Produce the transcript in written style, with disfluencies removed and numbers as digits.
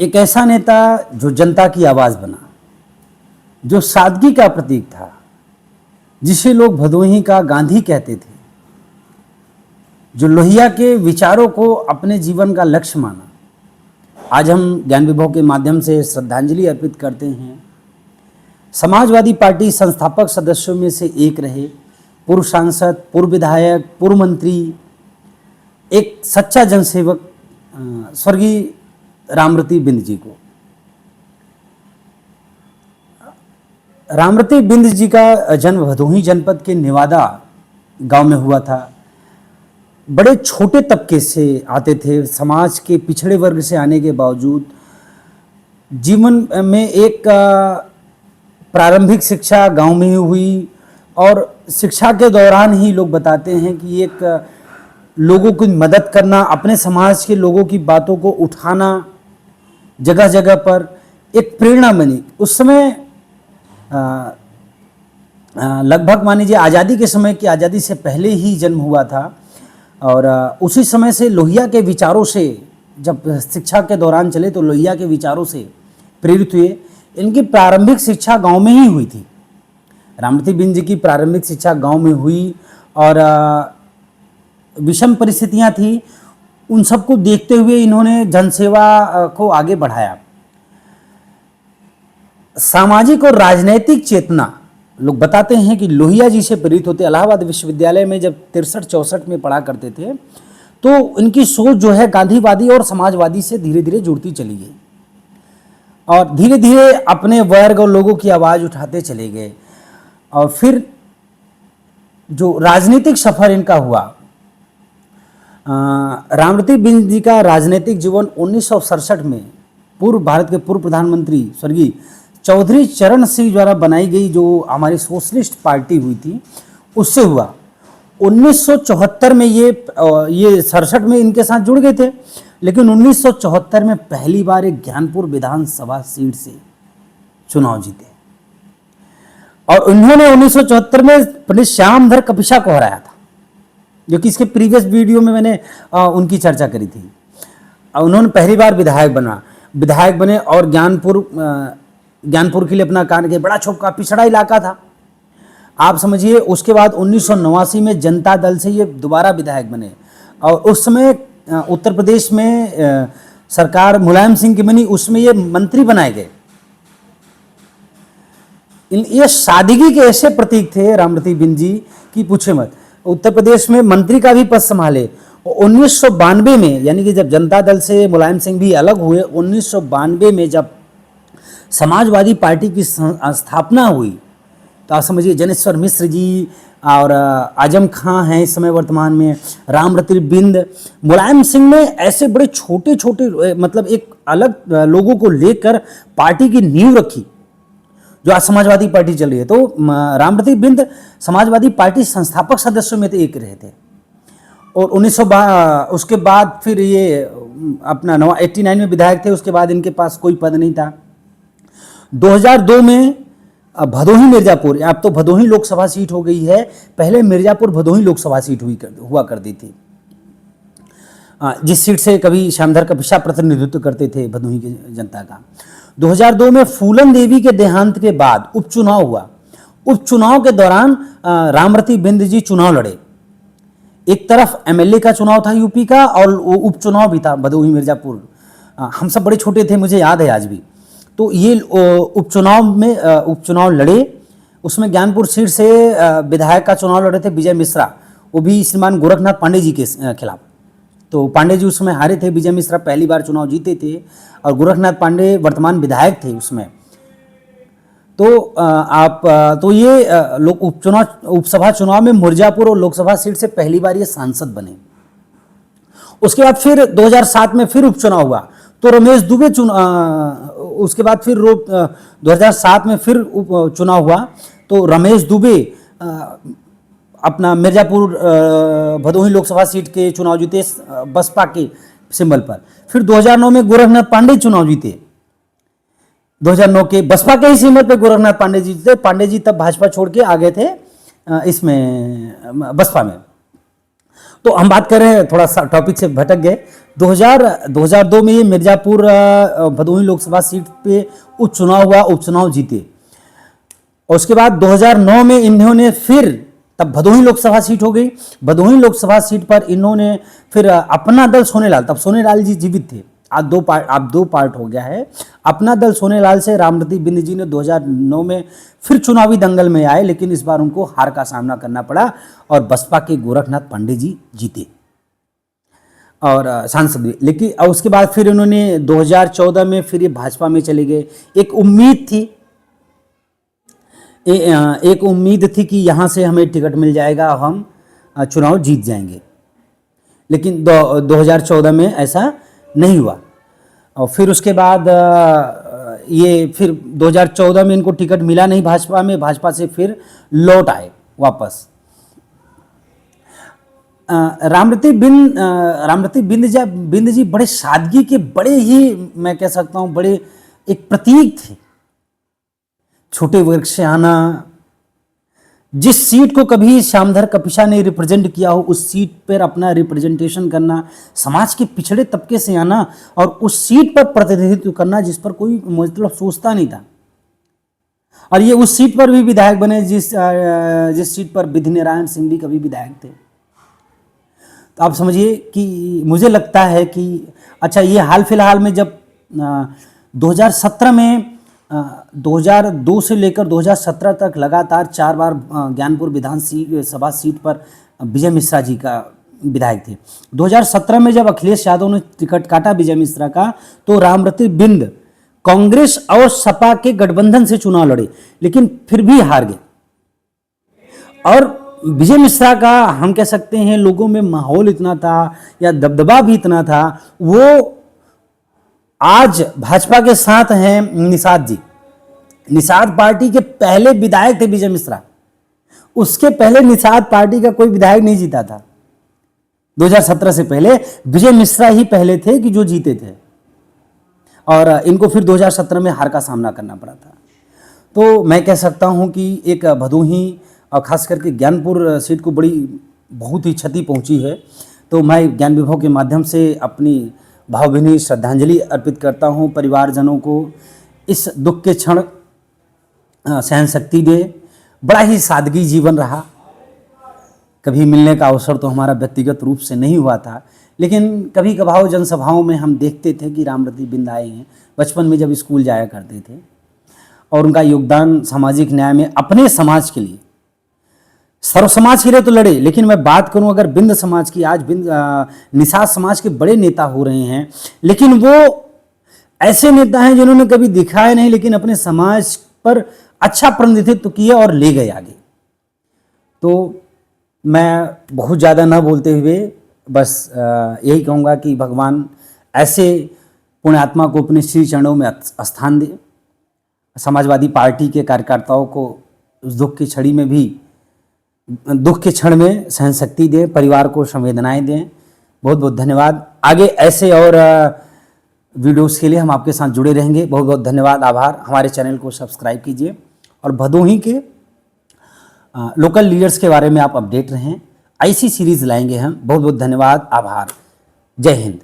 एक ऐसा नेता जो जनता की आवाज बना, जो सादगी का प्रतीक था, जिसे लोग भदोही का गांधी कहते थे, जो लोहिया के विचारों को अपने जीवन का लक्ष्य माना। आज हम ज्ञान विभव के माध्यम से श्रद्धांजलि अर्पित करते हैं समाजवादी पार्टी संस्थापक सदस्यों में से एक रहे, पूर्व सांसद, पूर्व विधायक, पूर्व मंत्री, एक सच्चा जनसेवक स्वर्गीय रामरती बिंद जी को। रामरती बिंद जी का जन्म भदोही जनपद के नेवादा गांव में हुआ था। बड़े छोटे तबके से आते थे, समाज के पिछड़े वर्ग से आने के बावजूद जीवन में एक प्रारंभिक शिक्षा गांव में ही हुई, और शिक्षा के दौरान ही लोग बताते हैं कि एक लोगों की मदद करना, अपने समाज के लोगों की बातों को उठाना जगह जगह पर एक प्रेरणा बनी। उस समय लगभग मान लीजिए आज़ादी के समय की, आज़ादी से पहले ही जन्म हुआ था, और उसी समय से लोहिया के विचारों से, जब शिक्षा के दौरान चले तो लोहिया के विचारों से प्रेरित हुए। इनकी प्रारंभिक शिक्षा गांव में ही हुई थी। रामरती बिंद जी की प्रारंभिक शिक्षा गांव में हुई, और विषम परिस्थितियां थी, उन सबको देखते हुए इन्होंने जनसेवा को आगे बढ़ाया। सामाजिक और राजनैतिक चेतना, लोग बताते हैं कि लोहिया जी से प्रेरित होते। इलाहाबाद विश्वविद्यालय में जब 63-64 में पढ़ा करते थे, तो इनकी सोच जो है गांधीवादी और समाजवादी से धीरे धीरे जुड़ती चली गई, और धीरे धीरे अपने वर्ग और लोगों की आवाज़ उठाते चले गए। और फिर जो राजनीतिक सफर इनका हुआ, रामरती बिंद जी का राजनीतिक जीवन 1967 में भारत के पूर्व प्रधानमंत्री स्वर्गीय चौधरी चरण सिंह द्वारा बनाई गई जो हमारी सोशलिस्ट पार्टी हुई थी, उससे हुआ। 1974 में ये 67 में इनके साथ जुड़ गए थे, लेकिन 1974 में पहली बार एक ज्ञानपुर विधानसभा सीट से चुनाव जीते, और उन्होंने 1974 में पंडित श्यामधर कपिशा को हराया था, जो कि इसके प्रीवियस वीडियो में मैंने उनकी चर्चा करी थी। उन्होंने पहली बार विधायक बने, और ज्ञानपुर के लिए अपना कार्य किया। बड़ा छोटा पिछड़ा इलाका था, आप समझिए। उसके बाद 1989 में जनता दल से ये दोबारा विधायक बने, और उस समय उत्तर प्रदेश में सरकार मुलायम सिंह की बनी, उसमें ये मंत्री बनाए गए। ये सादगी के ऐसे प्रतीक थे रामरती बिंद जी की पूछे मत। उत्तर प्रदेश में मंत्री का भी पद संभाले। 1992 में, यानी कि जब जनता दल से मुलायम सिंह भी अलग हुए, 1992 में जब समाजवादी पार्टी की स्थापना हुई, तो आप समझिए जनेश्वर मिश्र जी और आजम खां हैं इस समय वर्तमान में, रामरती बिंद, मुलायम सिंह ने ऐसे बड़े छोटे छोटे, मतलब एक अलग लोगों को लेकर पार्टी की नींव रखी, जो आज समाजवादी पार्टी चल रही है। तो रामरती बिंद समाजवादी पार्टी संस्थापक सदस्यों में तो एक रहे थे। और 1900 उसके बाद फिर ये अपना 89 में विधायक थे। उसके बाद इनके पास कोई पद नहीं था। 2002 में भदोही मिर्जापुर, अब तो भदोही लोकसभा सीट हो गई है, पहले मिर्जापुर भदोही लोकसभा सीट हुआ करती थी, जिस सीट से कभी श्यामधर कपिशा प्रतिनिधित्व करते थे भदोही की जनता का। 2002 में फूलन देवी के देहांत के बाद उपचुनाव हुआ। उपचुनाव के दौरान रामरती बिंद जी चुनाव लड़े। एक तरफ एमएलए का चुनाव था यूपी का, और उपचुनाव भी था भदोही मिर्जापुर। हम सब बड़े छोटे थे, मुझे याद है आज भी। तो ये उपचुनाव लड़े। उसमें ज्ञानपुर सीट से विधायक का चुनाव लड़े थे विजय मिश्रा, वो भी श्रीमान गोरखनाथ पांडे जी के खिलाफ। तो पांडे जी उसमें हारे थे, विजय मिश्रा पहली बार चुनाव जीते थे, और गोरखनाथ पांडे वर्तमान विधायक थे उसमें। तो ये लोग उपसभा चुनाव में मिर्जापुर और लोकसभा सीट से पहली बार ये सांसद बने। उसके बाद फिर 2007 में फिर उपचुनाव हुआ, तो रमेश दुबे उसके बाद फिर 2007 में फिर चुनाव हुआ, तो रमेश दुबे अपना मिर्जापुर भदोही लोकसभा सीट के चुनाव जीते बसपा के सिंबल पर। फिर 2009 में गोरखनाथ पांडे चुनाव जीते। 2009 के बसपा के ही सिंबल पर गोरखनाथ पांडे जी जीते। पांडे जी तब भाजपा छोड़ के आ गए थे इसमें बसपा में। तो हम बात कर रहे हैं, थोड़ा सा टॉपिक से भटक गए। 2002 में ये मिर्जापुर भदोही लोकसभा सीट पे उपचुनाव हुआ, उपचुनाव जीते। और उसके बाद 2009 में इन्होंने फिर, तब भदोही लोकसभा सीट हो गई, भदोही लोकसभा सीट पर इन्होंने फिर अपना दल सोनेलाल, तब सोनेलाल जी जीवित थे, आज दो पार्ट हो गया है। अपना दल सोनेलाल से रामरती बिंद जी ने 2009 में फिर चुनावी दंगल में आए, लेकिन इस बार उनको हार का सामना करना पड़ा और बसपा के गोरखनाथ पांडे जी जीते और सांसद भी। लेकिन और उसके बाद फिर उन्होंने 2014 में फिर ये भाजपा में चले गए। एक उम्मीद थी, एक उम्मीद थी कि यहाँ से हमें टिकट मिल जाएगा, हम चुनाव जीत जाएंगे, लेकिन 2014 में ऐसा नहीं हुआ। और फिर उसके बाद ये फिर 2014 में इनको टिकट मिला नहीं भाजपा में, भाजपा से फिर लौट आए वापस। रामरती बिंद जी बड़े सादगी के, बड़े ही, मैं कह सकता हूँ, बड़े एक प्रतीक थे। छोटे वर्ग से आना, जिस सीट को कभी श्यामधर कपिशा ने रिप्रेजेंट किया हो उस सीट पर अपना रिप्रेजेंटेशन करना, समाज के पिछड़े तबके से आना और उस सीट पर प्रतिनिधित्व करना जिस पर कोई मतलब सोचता नहीं था। और ये उस सीट पर भी विधायक बने जिस सीट पर विधि नारायण सिंह भी कभी विधायक थे। तो आप समझिए कि मुझे लगता है कि अच्छा, ये हाल फिलहाल में जब 2017 में 2002 से लेकर 2017 तक लगातार 4 बार ज्ञानपुर विधानसभा सीट पर विजय मिश्रा जी का विधायक थे। 2017 में जब अखिलेश यादव ने टिकट काटा विजय मिश्रा का, तो रामरती बिंद कांग्रेस और सपा के गठबंधन से चुनाव लड़े, लेकिन फिर भी हार गए। और विजय मिश्रा का, हम कह सकते हैं, लोगों में माहौल इतना था या दबदबा भी इतना था। वो आज भाजपा के साथ हैं निषाद जी। निषाद पार्टी के पहले विधायक थे विजय मिश्रा, उसके पहले निषाद पार्टी का कोई विधायक नहीं जीता था। 2017 से पहले विजय मिश्रा ही पहले थे कि जो जीते थे, और इनको फिर 2017 में हार का सामना करना पड़ा था। तो मैं कह सकता हूं कि एक भदोही और खास करके ज्ञानपुर सीट को बहुत ही क्षति पहुंची है। तो मैं ज्ञान विभाग के माध्यम से अपनी भावभीनी श्रद्धांजलि अर्पित करता हूं परिवारजनों को। इस दुख के क्षण सहन शक्ति दे। बड़ा ही सादगी जीवन रहा, कभी मिलने का अवसर तो हमारा व्यक्तिगत रूप से नहीं हुआ था, लेकिन कभी कभार जनसभाओं में हम देखते थे कि रामरती बिंद आए हैं। बचपन में जब स्कूल जाया करते थे, और उनका योगदान सामाजिक न्याय में अपने समाज के लिए, सर्व समाज के लिए तो लड़े, लेकिन मैं बात करूं अगर बिंद समाज की, आज निषाद समाज के बड़े नेता हो रहे हैं, लेकिन वो ऐसे नेता हैं जिन्होंने कभी दिखाया नहीं, लेकिन अपने समाज पर अच्छा प्रतिनिधित्व किया और ले गए आगे। तो मैं बहुत ज़्यादा ना बोलते हुए बस यही कहूँगा कि भगवान ऐसे पुण्यात्मा को अपने श्री चरणों में स्थान दे। समाजवादी पार्टी के कार्यकर्ताओं को उस दुख की छड़ी में भी, दुख के क्षण में सहन शक्ति दें, परिवार को संवेदनाएं दें। बहुत बहुत धन्यवाद। आगे ऐसे और वीडियोस के लिए हम आपके साथ जुड़े रहेंगे। बहुत बहुत धन्यवाद, आभार। हमारे चैनल को सब्सक्राइब कीजिए और भदोही के लोकल लीडर्स के बारे में आप अपडेट रहें। ऐसी सीरीज लाएंगे हम। बहुत बहुत धन्यवाद, आभार। जय हिंद।